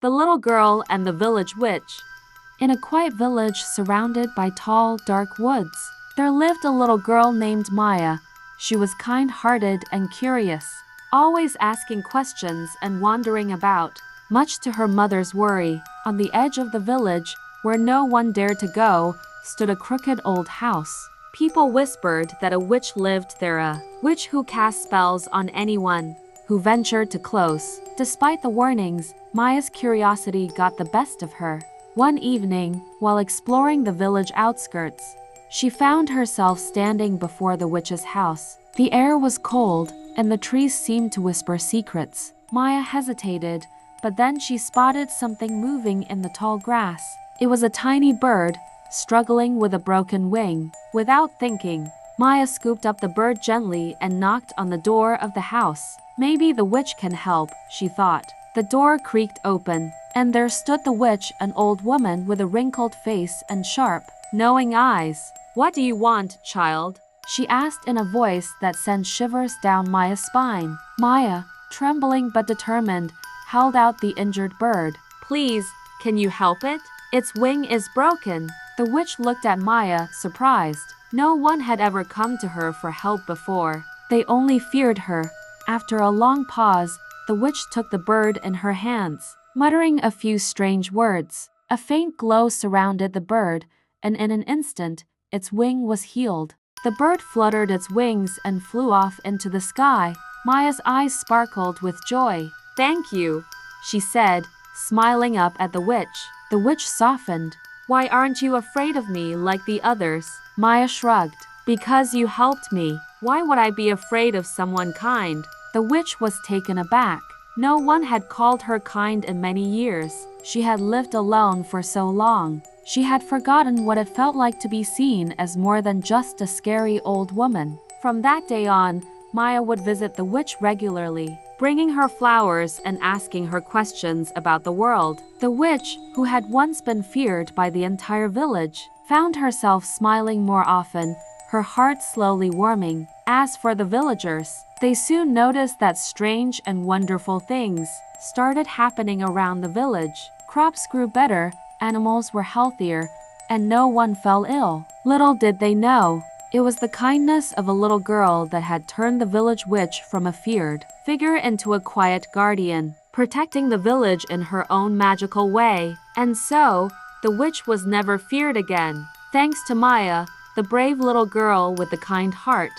The Little Girl and the Village Witch. In a quiet village surrounded by tall, dark woods, there lived a little girl named Maya. She was kind-hearted and curious, always asking questions and wandering about, much to her mother's worry. On the edge of the village, where no one dared to go, stood a crooked old house. People whispered that a witch lived there, a witch who cast spells on anyone who ventured too close. Despite the warnings, Maya's curiosity got the best of her. One evening, while exploring the village outskirts, she found herself standing before the witch's house. The air was cold, and the trees seemed to whisper secrets. Maya hesitated, but then she spotted something moving in the tall grass. It was a tiny bird, struggling with a broken wing. Without thinking, Maya scooped up the bird gently and knocked on the door of the house. Maybe the witch can help, she thought. The door creaked open, and there stood the witch, an old woman with a wrinkled face and sharp, knowing eyes. "What do you want, child?" she asked in a voice that sent shivers down Maya's spine. Maya, trembling but determined, held out the injured bird. "Please, can you help it? Its wing is broken." The witch looked at Maya, surprised. No one had ever come to her for help before. They only feared her. After a long pause, the witch took the bird in her hands, muttering a few strange words. A faint glow surrounded the bird, and in an instant, its wing was healed. The bird fluttered its wings and flew off into the sky. Maya's eyes sparkled with joy. "Thank you," she said, smiling up at the witch. The witch softened. "Why aren't you afraid of me like the others?" Maya shrugged. "Because you helped me. Why would I be afraid of someone kind?" The witch was taken aback. No one had called her kind in many years. She had lived alone for so long. She had forgotten what it felt like to be seen as more than just a scary old woman. From that day on, Maya would visit the witch regularly, bringing her flowers and asking her questions about the world. The witch, who had once been feared by the entire village, found herself smiling more often, her heart slowly warming. As for the villagers, they soon noticed that strange and wonderful things started happening around the village. Crops grew better, animals were healthier, and no one fell ill. Little did they know, it was the kindness of a little girl that had turned the village witch from a feared figure into a quiet guardian, protecting the village in her own magical way. And so, the witch was never feared again, thanks to Maya, the brave little girl with the kind heart.